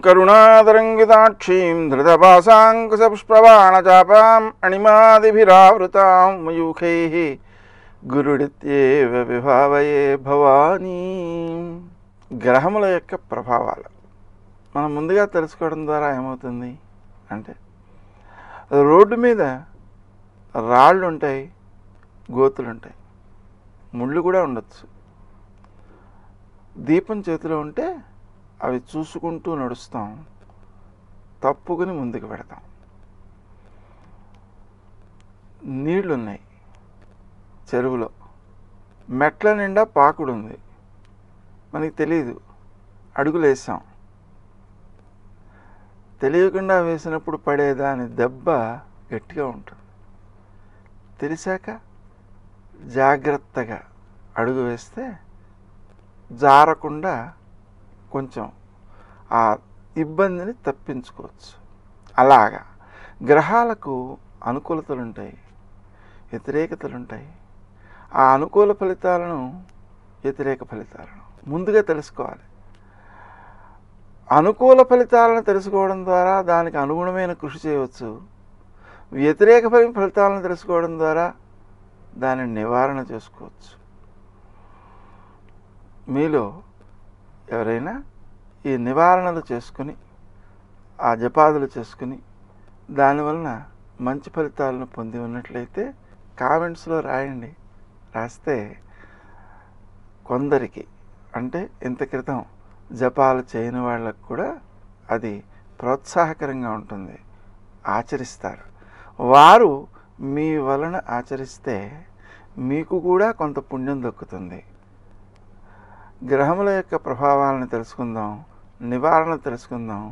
కరుణాతరంగితాక్షీం ధృతపాశాంకుశపుష్పబాణచాపాం అణిమాదిభిరావృతాం మయూఖైః గురుడిత్యేవ విభావయే భవానీ. గ్రహముల యొక్క ప్రభావాలు మనం ముందుగా తెలుసుకోవడం ద్వారా ఏమవుతుంది అంటే, రోడ్డు మీద రాళ్ళు ఉంటాయి, గోతులు ఉంటాయి, ముళ్ళు కూడా ఉండొచ్చు. దీపం చేతిలో ఉంటే అవి చూసుకుంటూ నడుస్తాం, తప్పుకుని ముందుకు పెడతాం. నీళ్లున్నాయి చెరువులో, మెట్ల నిండా పాకుడు ఉంది, మనకి తెలియదు, అడుగులు వేసాం. తెలియకుండా వేసినప్పుడు పడేదాని దెబ్బ గట్టిగా ఉంటుంది. తెలిసాక జాగ్రత్తగా అడుగు వేస్తే జారకుండా కొంచెం ఆ ఇబ్బందిని తప్పించుకోవచ్చు. అలాగా గ్రహాలకు అనుకూలతలు ఉంటాయి, వ్యతిరేకతలు ఉంటాయి. ఆ అనుకూల ఫలితాలను, వ్యతిరేక ఫలితాలను ముందుగా తెలుసుకోవాలి. అనుకూల ఫలితాలను తెలుసుకోవడం ద్వారా దానికి అనుగుణమైన కృషి చేయవచ్చు. వ్యతిరేక ఫలితాలను తెలుసుకోవడం ద్వారా దానిని నివారణ చేసుకోవచ్చు. మీలో ఎవరైనా ఈ నివారణలు చేసుకుని, ఆ జపాదులు చేసుకుని దానివలన మంచి ఫలితాలను పొంది ఉన్నట్లయితే కామెంట్స్లో రాయండి. రాస్తే కొందరికి, అంటే ఇంత క్రితం జపాలు చేయని వాళ్ళకు కూడా అది ప్రోత్సాహకరంగా ఉంటుంది, ఆచరిస్తారు. వారు మీ వలన ఆచరిస్తే మీకు కూడా కొంత పుణ్యం దక్కుతుంది. గ్రహముల యొక్క ప్రభావాలను తెలుసుకుందాం, నివారణ తెలుసుకుందాం,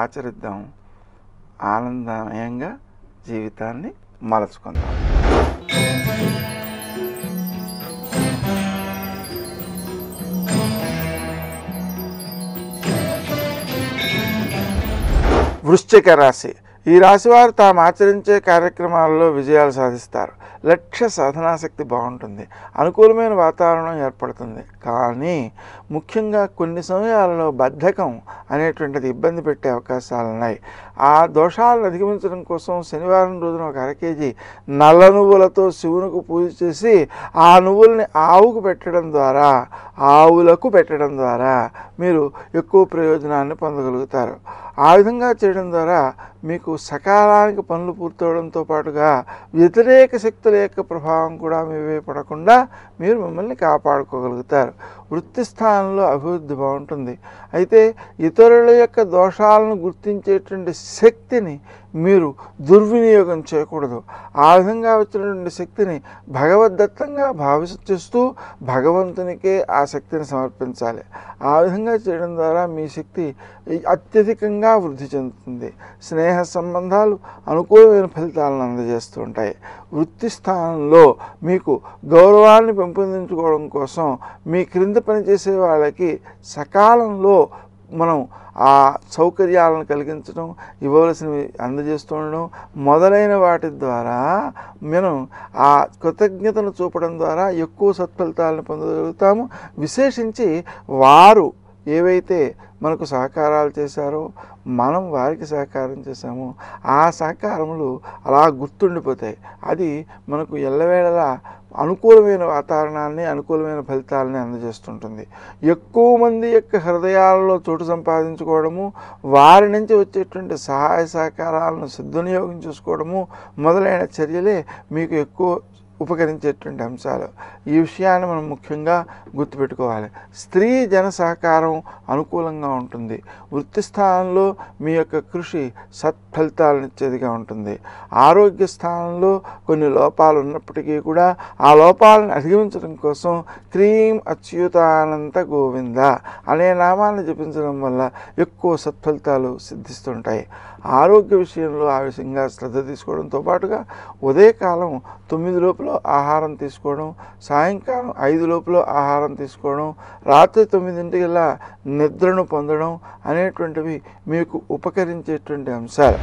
ఆచరిద్దాం, ఆనందమయంగా జీవితాన్ని మలచుకుందాం. వృశ్చిక రాశి. ఈ రాశివారు తాము ఆచరించే కార్యక్రమాలలో విజయాలు సాధిస్తారు. లక్ష్య సాధనాశక్తి బాగుంటుంది, అనుకూలమైన వాతావరణం ఏర్పడుతుంది. కానీ ముఖ్యంగా కొన్ని సమయాలలో బద్ధకం అనేటువంటిది ఇబ్బంది పెట్టే అవకాశాలు ఉన్నాయి. ఆ దోషాలను అధిగమించడం కోసం శనివారం రోజున ఒక అరకేజీ నల్ల నువ్వులతో శివునికి పూజ చేసి ఆ నువ్వుల్ని ఆవులకు పెట్టడం ద్వారా మీరు ఎక్కువ ప్రయోజనాన్ని పొందగలుగుతారు. ఆ విధంగా చేయడం ద్వారా మీకు సకాలానికి పనులు పూర్తవడంతో పాటుగా వ్యతిరేక శక్తుల యొక్క ప్రభావం కూడా మీవే పడకుండా మీరు మిమ్మల్ని కాపాడుకోగలుగుతారు. వృత్తి స్థానంలో అభివృద్ధి బాగుంటుంది. అయితే ఇతరుల యొక్క దోషాలను గుర్తించేటువంటి శక్తిని మీరు దుర్వినియోగం చేయకూడదు. ఆ విధంగా వచ్చినటువంటి శక్తిని భగవద్దత్తంగా భావిస్తూ భగవంతునికే ఆ శక్తిని సమర్పించాలి. ఆ విధంగా చేయడం ద్వారా మీ శక్తి అత్యధికంగా వృద్ధి చెందుతుంది. స్నేహ సంబంధాలు అనుకూలమైన ఫలితాలను అందజేస్తూ ఉంటాయి. వృత్తి స్థానంలో మీకు గౌరవాన్ని పెంపొందించుకోవడం కోసం మీ క్రింద పనిచేసే వాళ్ళకి సకాలంలో మనం ఆ సౌకర్యాలను కలిగించడం, ఇవ్వవలసినవి అందజేస్తూ ఉండడం మొదలైన వాటి ద్వారా మనం ఆ కృతజ్ఞతను చూపడం ద్వారా ఎక్కువ సత్ఫలితాలను పొందగలుగుతాము. విశేషించి వారు ఏవైతే మనకు సహకారాలు చేశారో, మనం వారికి సహకారం చేశామో ఆ సహకారములు అలా గుర్తుండిపోతాయి. అది మనకు ఎల్లవేళలా అనుకూలమైన వాతావరణాన్ని, అనుకూలమైన ఫలితాలని అందజేస్తుంటుంది. ఎక్కువ మంది యొక్క హృదయాలలో చోటు సంపాదించుకోవడము, వారి నుంచి వచ్చేటువంటి సహాయ సహకారాలను సద్వినియోగం చేసుకోవడము మొదలైన చర్యలే మీకు ఎక్కువ ఉపకరించేటువంటి అంశాలు. ఈ విషయాన్ని మనం ముఖ్యంగా గుర్తుపెట్టుకోవాలి. స్త్రీ జన సహకారం అనుకూలంగా ఉంటుంది. వృత్తి స్థానంలో మీ యొక్క కృషి సత్ఫలితాలను ఇచ్చేదిగా ఉంటుంది. ఆరోగ్య స్థానంలో కొన్ని లోపాలు ఉన్నప్పటికీ కూడా ఆ లోపాలను అధిగమించడం కోసం క్రీం అచ్యుతానంత గోవింద అనే నామాన్ని జపించడం వల్ల ఎక్కువ సత్ఫలితాలు సిద్ధిస్తుంటాయి. ఆరోగ్య విషయంలో ఆవిషంగా శ్రద్ధ తీసుకోవడంతో పాటుగా ఉదయకాలం 9 లోపల ఆహారం తీసుకోవడం, సాయంకాలం 5 లోపల ఆహారం తీసుకోవడం, రాత్రి 9 నిద్రను పొందడం అనేటువంటివి మీకు ఉపకరించేటువంటి అంశాలు.